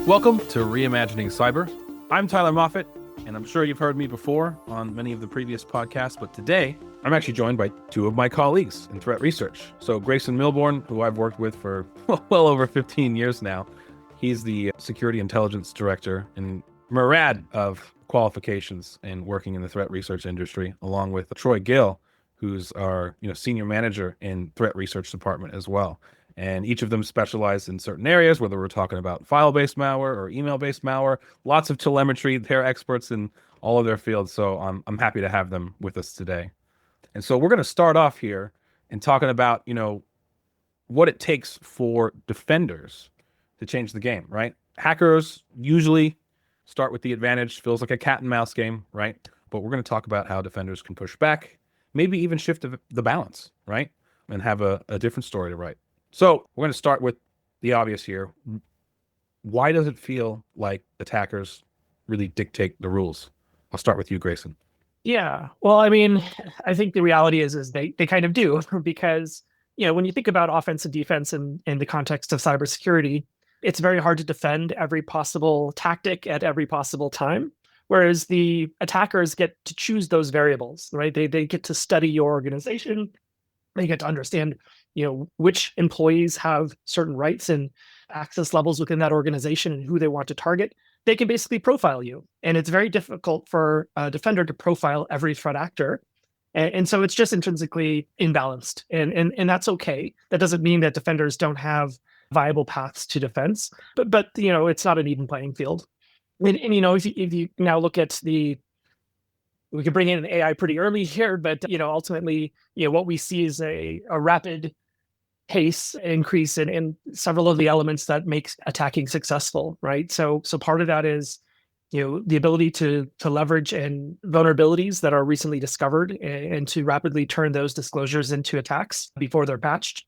Welcome to Reimagining Cyber. I'm Tyler Moffitt, and I'm sure you've heard me before on many of the previous podcasts, but today I'm actually joined by two of my colleagues in threat research. So Grayson Milbourne, who I've worked with for well over 15 years now, he's the Security Intelligence Director and myriad of qualifications in working in the threat research industry, along with Troy Gill, who's our senior manager in threat research department as well. And each of them specialize in certain areas, whether we're talking about file-based malware or email-based malware, lots of telemetry. They're experts in all of their fields. So I'm happy to have them with us today. And so we're going to start off here and talking about, what it takes for defenders to change the game, right? Hackers usually start with the advantage, feels like a cat and mouse game, right? But we're going to talk about how defenders can push back, maybe even shift the balance, right? And have a different story to write. So we're going to start with the obvious here. Why does it feel like attackers really dictate the rules? I'll start with you, Grayson. Yeah. Well, I think the reality is they kind of do, because, when you think about offense and defense in the context of cybersecurity, it's very hard to defend every possible tactic at every possible time. Whereas the attackers get to choose those variables, right? They get to study your organization. They get to understand, which employees have certain rights and access levels within that organization and who they want to target. They can basically profile you. And it's very difficult for a defender to profile every threat actor. And so it's just intrinsically imbalanced. And that's okay. That doesn't mean that defenders don't have viable paths to defense. But it's not an even playing field. And if you now look at we could bring in an AI pretty early here, but ultimately, what we see is a rapid pace increase in several of the elements that makes attacking successful, right? So part of that is, the ability to leverage and vulnerabilities that are recently discovered and to rapidly turn those disclosures into attacks before they're patched.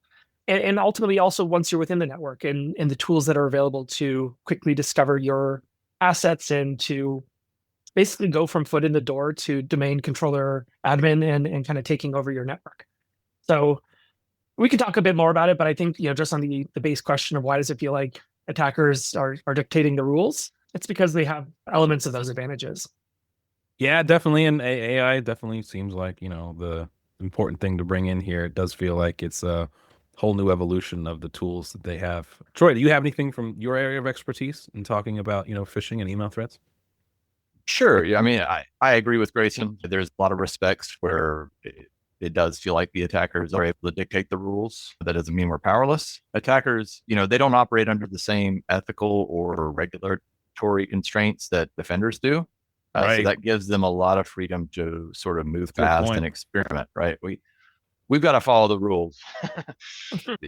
And ultimately, also once you're within the network and the tools that are available to quickly discover your assets and to basically go from foot in the door to domain controller admin and kind of taking over your network. So we could talk a bit more about it, but I think, just on the base question of why does it feel like attackers are dictating the rules, it's because they have elements of those advantages. Yeah, definitely. And AI definitely seems like, the important thing to bring in here. It does feel like it's a whole new evolution of the tools that they have. Troy, do you have anything from your area of expertise in talking about, phishing and email threats? Sure. Yeah, I agree with Grayson. There's a lot of respects where it does feel like the attackers are able to dictate the rules. That doesn't mean we're powerless. Attackers, they don't operate under the same ethical or regulatory constraints that defenders do. Right. So that gives them a lot of freedom to sort of move fast and experiment, right? We've got to follow the rules.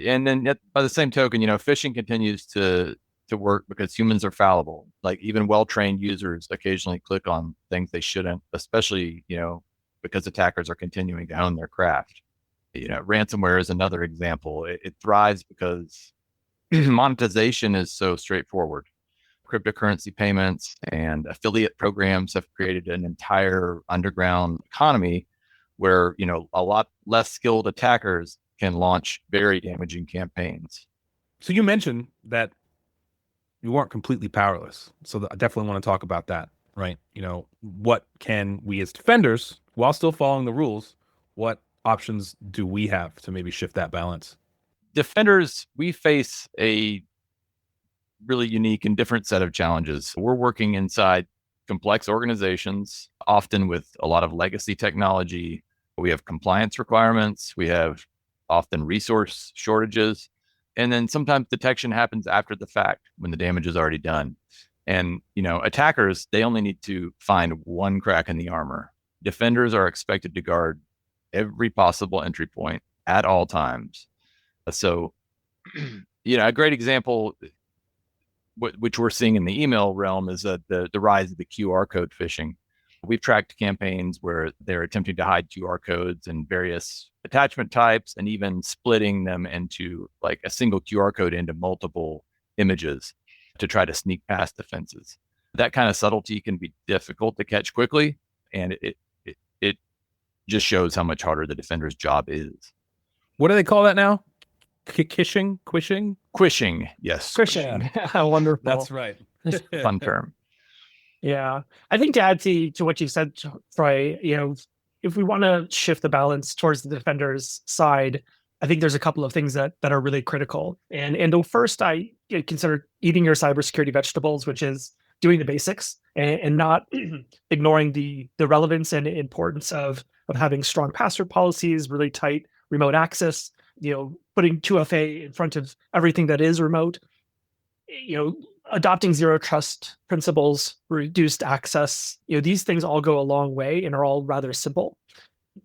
And then by the same token, phishing continues to work because humans are fallible. Like even well-trained users occasionally click on things they shouldn't, especially, because attackers are continuing to own their craft. Ransomware is another example. It thrives because monetization is so straightforward. Cryptocurrency payments and affiliate programs have created an entire underground economy where, a lot less skilled attackers can launch very damaging campaigns. So you mentioned that you weren't completely powerless. So I definitely want to talk about that, right? What can we as defenders, while still following the rules, what options do we have to maybe shift that balance? Defenders, we face a really unique and different set of challenges. We're working inside complex organizations, often with a lot of legacy technology. We have compliance requirements. We have often resource shortages. And then sometimes detection happens after the fact when the damage is already done. And, attackers, they only need to find one crack in the armor. Defenders are expected to guard every possible entry point at all times. So, a great example, which we're seeing in the email realm, is that the rise of the QR code phishing. We've tracked campaigns where they're attempting to hide QR codes and various attachment types and even splitting them into like a single QR code into multiple images to try to sneak past defenses. That kind of subtlety can be difficult to catch quickly, and it just shows how much harder the defender's job is. What do they call that now? Quishing? Quishing, yes. Quishing. Wonderful. That's right. Fun term. Yeah. I think to add to what you said, Troy, if we want to shift the balance towards the defender's side, I think there's a couple of things that are really critical. And the first, I consider eating your cybersecurity vegetables, which is doing the basics and not ignoring the relevance and importance of having strong password policies, really tight remote access, putting 2FA in front of everything that is remote, adopting zero trust principles, reduced access, these things all go a long way and are all rather simple.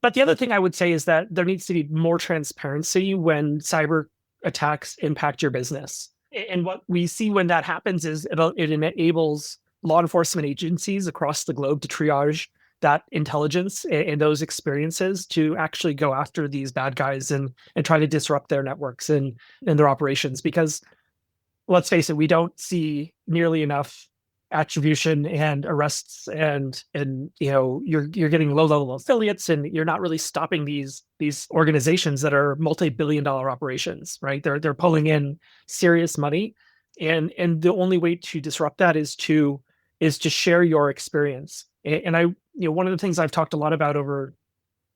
But the other thing I would say is that there needs to be more transparency when cyber attacks impact your business. And what we see when that happens is it enables law enforcement agencies across the globe to triage that intelligence and those experiences to actually go after these bad guys and try to disrupt their networks and their operations. Because let's face it, we don't see nearly enough attribution and arrests, and you're getting low level affiliates, and you're not really stopping these organizations that are multi-billion-dollar operations, right? They're pulling in serious money, and the only way to disrupt that is to share your experience. And I, one of the things I've talked a lot about over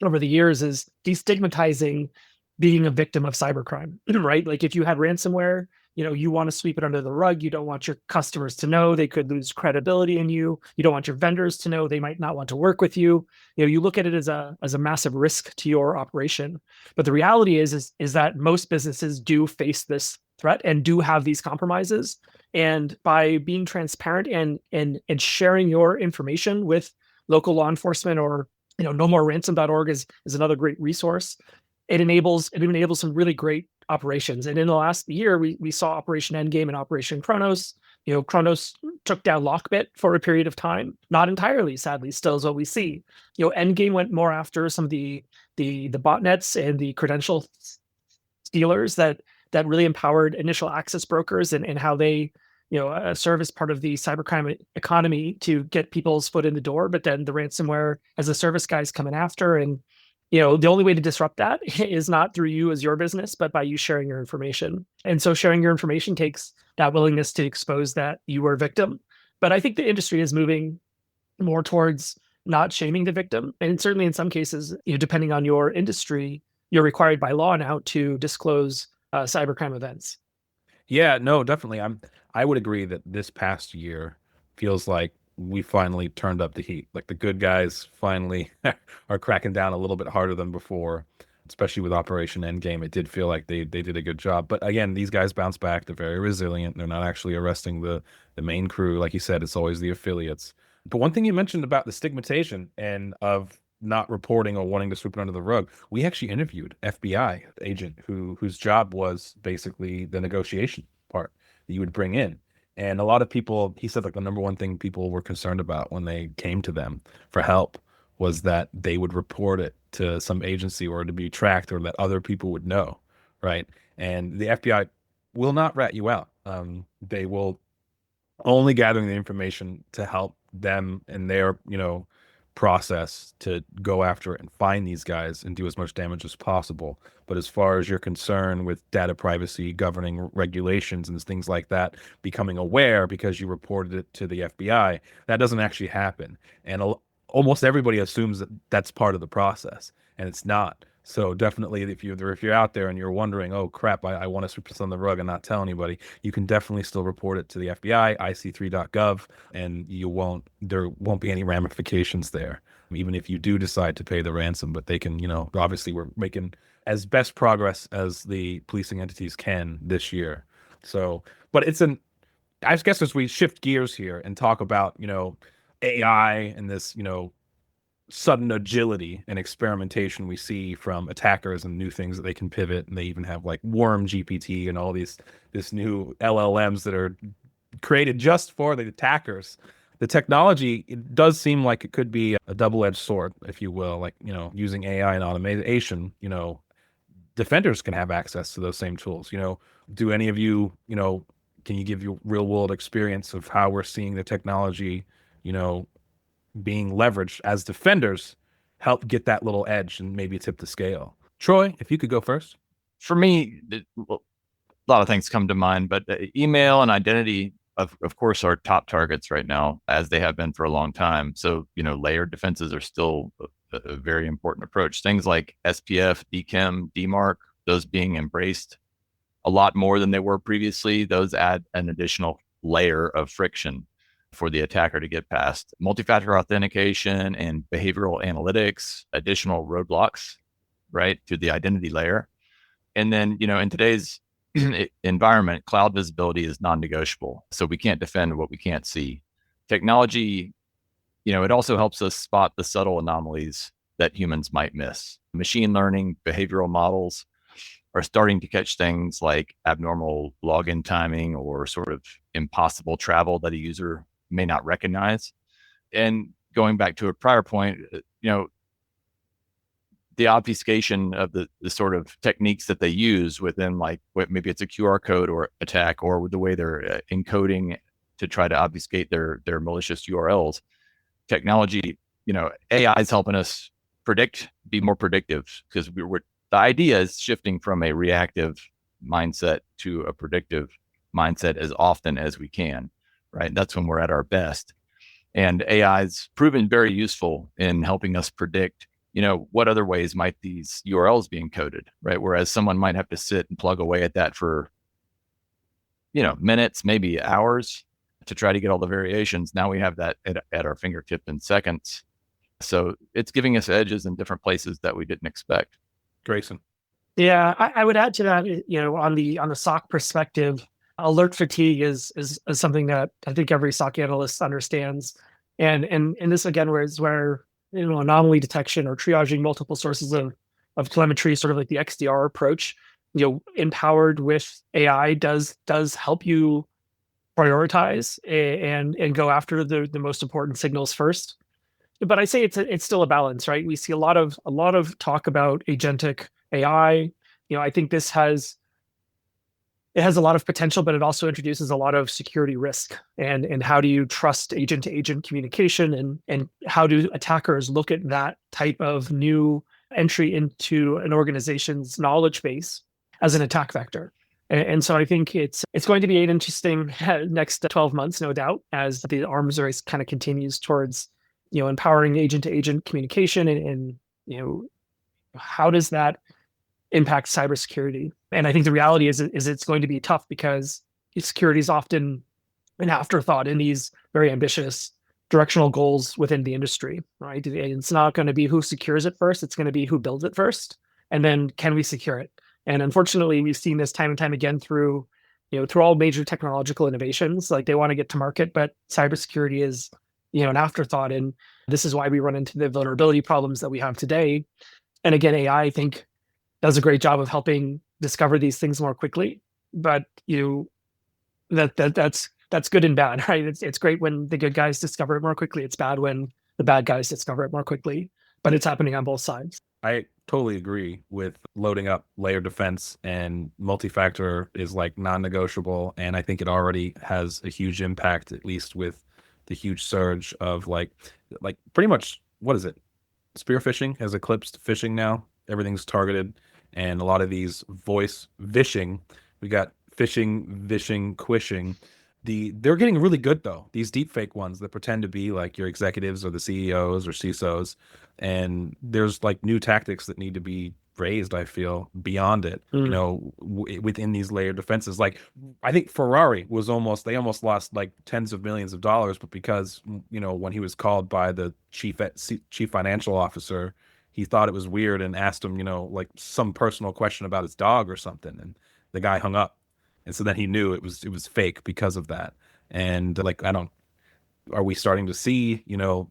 the years is destigmatizing being a victim of cybercrime, right? Like if you had ransomware, you want to sweep it under the rug. You don't want your customers to know. They could lose credibility in you. You don't want your vendors to know. They might not want to work with you. You look at it as a massive risk to your operation. But the reality is that most businesses do face this threat and do have these compromises. And by being transparent and sharing your information with local law enforcement, or nomoreransom.org is another great resource. It enables some really great operations. And in the last year, we saw Operation Endgame and Operation Kronos. Kronos took down Lockbit for a period of time, not entirely, sadly, still is what we see. Endgame went more after some of the botnets and the credential stealers that really empowered initial access brokers and how they serve as part of the cybercrime economy to get people's foot in the door. But then the ransomware as a service guys coming after, and the only way to disrupt that is not through you as your business, but by you sharing your information. And so sharing your information takes that willingness to expose that you were a victim. But I think the industry is moving more towards not shaming the victim. And certainly in some cases, depending on your industry, you're required by law now to disclose cybercrime events. Yeah, no, definitely. I would agree that this past year feels like we finally turned up the heat. Like the good guys finally are cracking down a little bit harder than before, especially with Operation Endgame. It did feel like they did a good job. But again, these guys bounce back. They're very resilient. They're not actually arresting the main crew. Like you said, it's always the affiliates. But one thing you mentioned about the stigmatization and of not reporting or wanting to sweep it under the rug, we actually interviewed FBI agent whose job was basically the negotiation part that you would bring in. And a lot of people, he said, like the number one thing people were concerned about when they came to them for help was that they would report it to some agency or to be tracked or that other people would know, right? And the FBI will not rat you out. They will only gathering the information to help them in their, process to go after it and find these guys and do as much damage as possible. But as far as you're concerned with data privacy, governing regulations and things like that, becoming aware because you reported it to the FBI, that doesn't actually happen. And almost everybody assumes that that's part of the process, and it's not. So definitely, if you're out there and you're wondering, oh crap, I want to sweep this on the rug and not tell anybody, you can definitely still report it to the FBI, ic3.gov, and there won't be any ramifications there, even if you do decide to pay the ransom. But they can, obviously we're making as best progress as the policing entities can this year. So, but I guess as we shift gears here and talk about, AI and this, sudden agility and experimentation we see from attackers and new things that they can pivot, and they even have like Worm GPT and all this new LLMs that are created just for the attackers. The technology, it does seem like it could be a double-edged sword, if you will, like, using AI and automation, defenders can have access to those same tools. Do any of you, can you give you real world experience of how we're seeing the technology, being leveraged as defenders help get that little edge and maybe tip the scale? Troy, if you could go first. For me, a lot of things come to mind, but email and identity of course, our top targets right now, as they have been for a long time. So, layered defenses are still a very important approach. Things like SPF, DKIM, DMARC, those being embraced a lot more than they were previously. Those add an additional layer of friction for the attacker to get past. Multi-factor authentication and behavioral analytics, additional roadblocks, right, to the identity layer. And then, in today's environment, cloud visibility is non-negotiable. So we can't defend what we can't see. Technology, it also helps us spot the subtle anomalies that humans might miss. Machine learning, behavioral models are starting to catch things like abnormal login timing or sort of impossible travel that a user may not recognize. And going back to a prior point, the obfuscation of the sort of techniques that they use within, like, maybe it's a QR code or attack, or the way they're encoding to try to obfuscate their malicious URLs. Technology, AI is helping us be more predictive, because the idea is shifting from a reactive mindset to a predictive mindset as often as we can, right? That's when we're at our best. And AI's proven very useful in helping us predict, what other ways might these URLs be encoded, right? Whereas someone might have to sit and plug away at that for, minutes, maybe hours, to try to get all the variations. Now we have that at our fingertip in seconds. So it's giving us edges in different places that we didn't expect. Grayson. Yeah, I would add to that, on the SOC perspective, alert fatigue is something that I think every SOC analyst understands. And this, again, where anomaly detection or triaging multiple sources of telemetry, sort of like the XDR approach, empowered with AI does help you prioritize and go after the most important signals first. But I say it's still a balance, right? We see a lot of talk about agentic AI. I think it has a lot of potential, but it also introduces a lot of security risk. And how do you trust agent to agent communication, and how do attackers look at that type of new entry into an organization's knowledge base as an attack vector? And so I think it's going to be an interesting next 12 months, no doubt, as the arms race kind of continues towards empowering agent to agent communication, and how does that impact cybersecurity? And I think the reality is it's going to be tough, because security is often an afterthought in these very ambitious directional goals within the industry, right? It's not going to be who secures it first. It's going to be who builds it first. And then, can we secure it? And unfortunately, we've seen this time and time again through all major technological innovations. Like, they want to get to market, but cybersecurity is, an afterthought. And this is why we run into the vulnerability problems that we have today. And again, AI, I think, does a great job of helping discover these things more quickly. But that's good and bad, right? It's great when the good guys discover it more quickly. It's bad when the bad guys discover it more quickly. But it's happening on both sides. I totally agree with loading up layer defense, and multi-factor is like non-negotiable. And I think it already has a huge impact, at least with the huge surge of like pretty much, what is it? Spear phishing has eclipsed phishing now. Everything's targeted. And a lot of these voice vishing, we got phishing, vishing, quishing. They're getting really good, though. These deepfake ones that pretend to be like your executives or the CEOs or CISOs. And there's like new tactics that need to be raised, I feel, beyond it, within these layered defenses. Like, I think Ferrari they almost lost like tens of millions of dollars, but because, when he was called by the chief financial officer, he thought it was weird and asked him, like some personal question about his dog or something. And the guy hung up. And so then he knew it was fake because of that. And like, are we starting to see,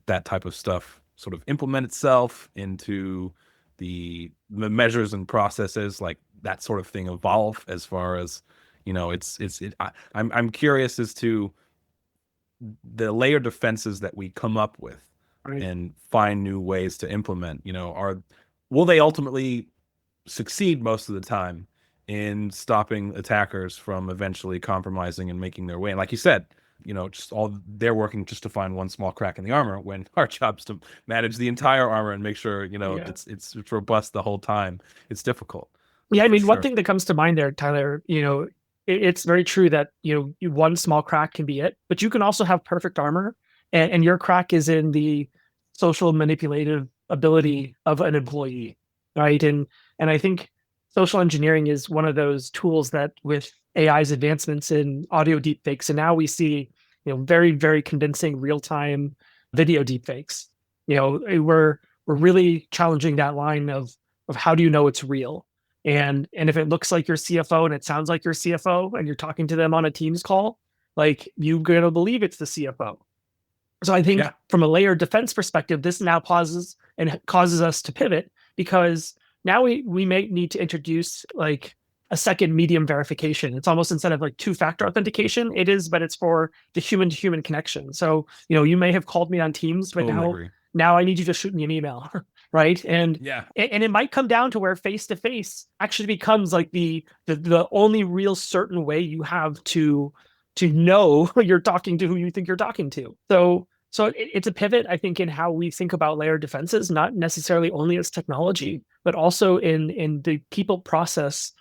that type of stuff sort of implement itself into the measures and processes, like that sort of thing evolve, as far as, I'm curious as to the layer defenses that we come up with, right, and find new ways to implement, will they ultimately succeed most of the time in stopping attackers from eventually compromising and making their way? And like you said, they're working just to find one small crack in the armor, when our job's to manage the entire armor and make sure, it's robust the whole time. It's difficult. Yeah, I mean, one thing that comes to mind there, Tyler, it's very true that, one small crack can be it, but you can also have perfect armor, and your crack is in the social manipulative ability of an employee, right? And I think social engineering is one of those tools that, with AI's advancements in audio deepfakes, and now we see, very, very convincing real-time video deepfakes. We're really challenging that line of how do you know it's real? And if it looks like your CFO and it sounds like your CFO and you're talking to them on a Teams call, like, you're gonna believe it's the CFO. So I think Yeah. from a layered defense perspective, this now pauses and causes us to pivot, because now we may need to introduce like a second medium verification. It's almost, instead of like two-factor authentication, but it's for the human to human connection. So, you may have called me on Teams, but Totally agree. now I need you to shoot me an email, right? Yeah. And it might come down to where face to face actually becomes like the only real certain way you have to know you're talking to who you think you're talking to. So it's a pivot, I think, in how we think about layered defenses, not necessarily only as technology, but also in the people process,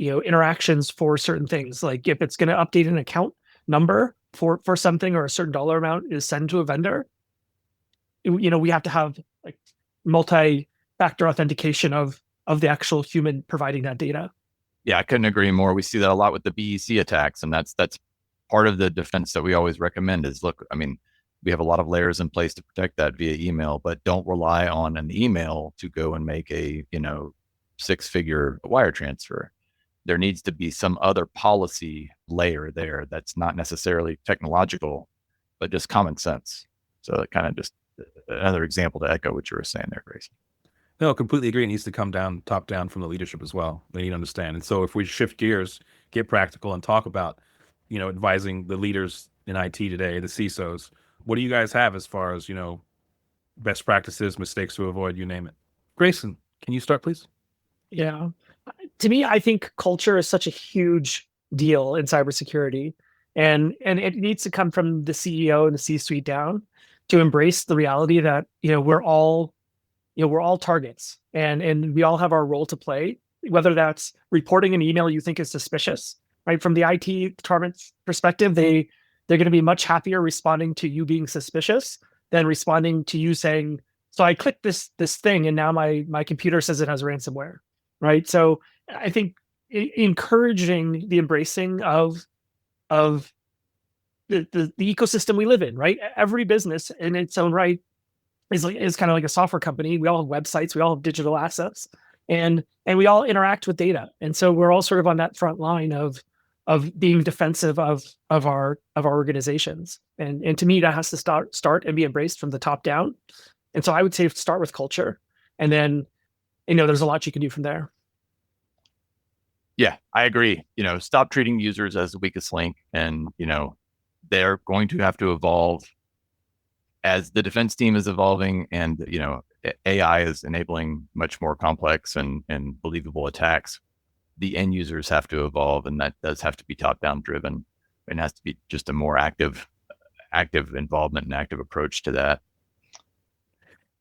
interactions for certain things. Like, if it's going to update an account number for something, or a certain dollar amount is sent to a vendor, we have to have like multi-factor authentication of the actual human providing that data. Yeah, I couldn't agree more. We see that a lot with the BEC attacks, and that's part of the defense that we always recommend is, look, I mean, we have a lot of layers in place to protect that via email, but don't rely on an email to go and make a, six-figure wire transfer. There needs to be some other policy layer there that's not necessarily technological, but just common sense. So it kind of just another example to echo what you were saying there, Grayson. No, completely agree. It needs to come down, top down from the leadership as well. They need to understand. And so if we shift gears, get practical, and talk about, advising the leaders in IT today, the CISOs, what do you guys have as far as, best practices, mistakes to avoid, you name it? Grayson, can you start, please? Yeah. To me, I think culture is such a huge deal in cybersecurity, and it needs to come from the CEO and the C-suite down, to embrace the reality that, we're all targets, and we all have our role to play, whether that's reporting an email you think is suspicious, right? From the IT department's perspective, they're going to be much happier responding to you being suspicious than responding to you saying, so I clicked this thing and now my computer says it has ransomware, right? So I think encouraging the embracing of the ecosystem we live in, right? Every business in its own right is kind of like a software company. We all have websites, we all have digital assets, and we all interact with data. And so we're all sort of on that front line of being defensive of our organizations. And to me, that has to start and be embraced from the top down. And so I would say start with culture, and then, there's a lot you can do from there. Yeah, I agree. Stop treating users as the weakest link, and, they're going to have to evolve as the defense team is evolving, and, AI is enabling much more complex and believable attacks. The end users have to evolve, and that does have to be top-down driven, and has to be just a more active involvement and active approach to that.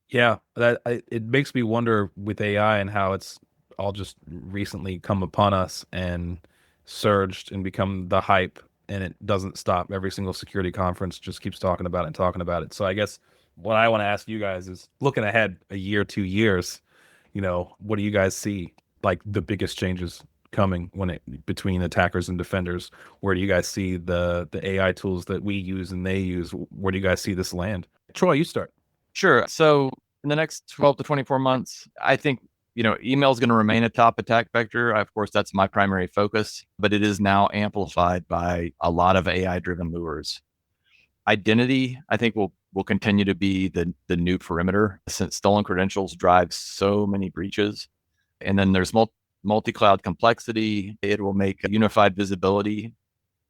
Yeah, it makes me wonder with AI and how it's all just recently come upon us and surged and become the hype, and it doesn't stop. Every single security conference just keeps talking about it and talking about it. So I guess what I want to ask you guys is, looking ahead a year, 2 years, what do you guys see like the biggest changes coming between attackers and defenders? Where do you guys see the AI tools that we use and they use? Where do you guys see this land? Troy, you start. Sure. So in the next 12 to 24 months, I think, email is going to remain a top attack vector. Of course, that's my primary focus, but it is now amplified by a lot of AI-driven lures. Identity, I think, will continue to be the new perimeter, since stolen credentials drive so many breaches. And then there's multi-cloud complexity. It will make unified visibility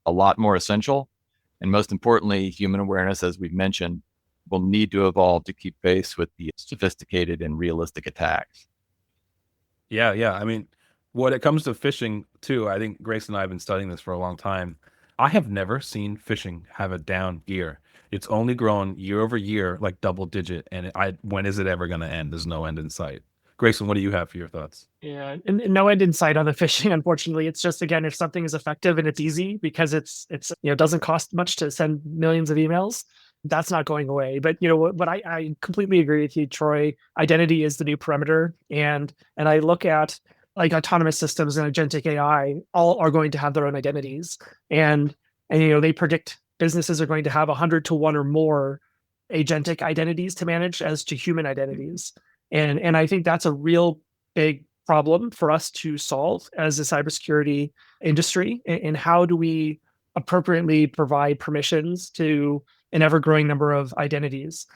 a lot more essential. And most importantly, human awareness, as we've mentioned, will need to evolve to keep pace with the sophisticated and realistic attacks. Yeah. I mean, when it comes to phishing too, I think Grace and I have been studying this for a long time. I have never seen phishing have a down gear. It's only grown year over year, like double digit. And when is it ever going to end? There's no end in sight. Grayson, what do you have for your thoughts? Yeah, and no end in sight on the phishing. Unfortunately, it's just, again, if something is effective and it's easy because it's doesn't cost much to send millions of emails, that's not going away. But what I completely agree with you, Troy. Identity is the new perimeter, and I look at like autonomous systems and agentic AI, all are going to have their own identities, and they predict businesses are going to have 100 to 1 or more agentic identities to manage as to human identities, and I think that's a real big problem for us to solve as a cybersecurity industry. And how do we appropriately provide permissions to an ever-growing number of identities?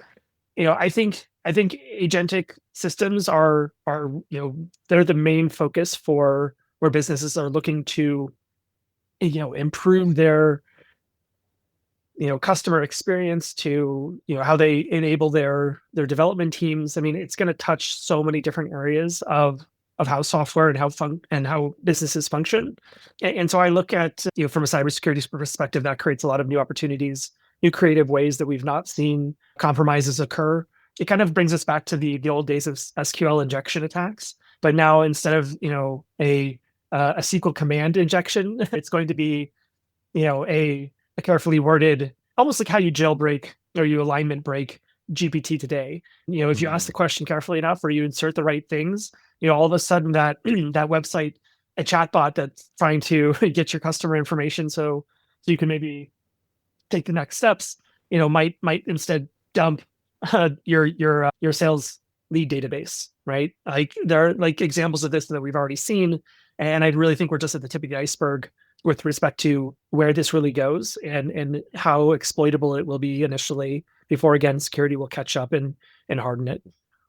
I think agentic systems are they're the main focus for where businesses are looking to improve their customer experience, to how they enable their development teams. I mean, it's going to touch so many different areas of how software and how businesses function. And so I look at from a cybersecurity perspective, that creates a lot of new opportunities, new creative ways that we've not seen compromises occur. It kind of brings us back to the old days of SQL injection attacks, but now instead of a SQL command injection, it's going to be a carefully worded, almost like how you jailbreak or you alignment break GPT today. If you ask the question carefully enough or you insert the right things, all of a sudden that that website, a chatbot that's trying to get your customer information so you can maybe take the next steps, might instead dump your sales lead database, right? Like there are like examples of this that we've already seen, and I really think we're just at the tip of the iceberg with respect to where this really goes and how exploitable it will be initially before, again, security will catch up and harden it.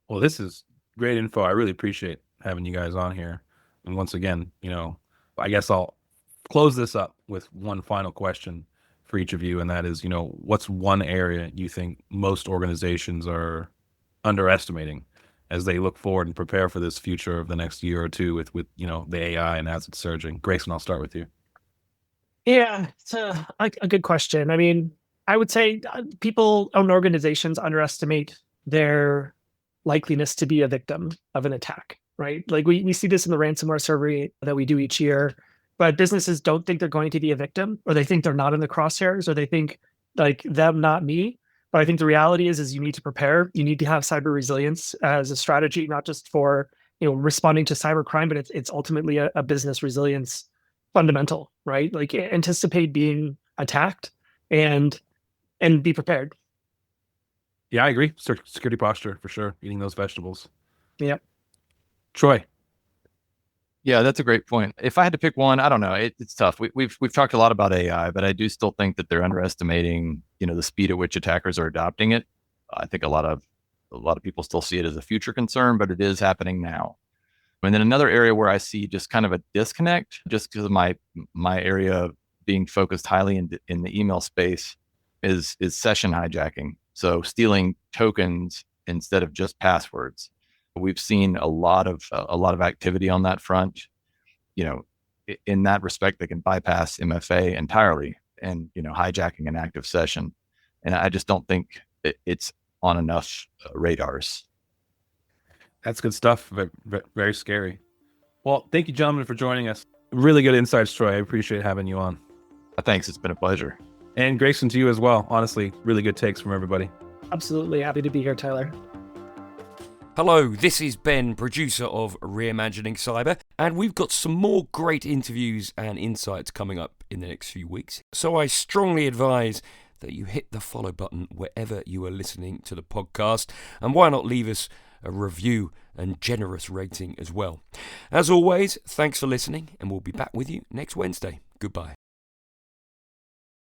Well, this is great info. I really appreciate having you guys on here. And once again, I guess I'll close this up with one final question for each of you. And that is, what's one area you think most organizations are underestimating as they look forward and prepare for this future of the next year or two with the AI and as it's surging? Grayson, I'll start with you. Yeah, it's a good question. I mean, I would say people and organizations underestimate their likeliness to be a victim of an attack, right? Like we see this in the ransomware survey that we do each year, but businesses don't think they're going to be a victim, or they think they're not in the crosshairs, or they think like them, not me. But I think the reality is you need to prepare. You need to have cyber resilience as a strategy, not just for responding to cyber crime, but it's ultimately a business resilience fundamental, right? Like anticipate being attacked and be prepared. Yeah, I agree. Security posture for sure. Eating those vegetables. Yep. Troy. Yeah, that's a great point. If I had to pick one, I don't know. It's tough. We've talked a lot about AI, but I do still think that they're underestimating, the speed at which attackers are adopting it. I think a lot of people still see it as a future concern, but it is happening now. And then another area where I see just kind of a disconnect, just because of my area being focused highly in the email space, is session hijacking. So stealing tokens instead of just passwords. We've seen a lot of activity on that front. In that respect, they can bypass MFA entirely and hijacking an active session. And I just don't think it's on enough radars. That's good stuff. Very, very scary. Well, thank you, gentlemen, for joining us. Really good insights, Troy. I appreciate having you on. Thanks. It's been a pleasure. And Grayson, to you as well. Honestly, really good takes from everybody. Absolutely. Happy to be here, Tyler. Hello, this is Ben, producer of Reimagining Cyber, and we've got some more great interviews and insights coming up in the next few weeks. So I strongly advise that you hit the follow button wherever you are listening to the podcast, and why not leave us a review and generous rating as well. As always, thanks for listening, and we'll be back with you next Wednesday. Goodbye.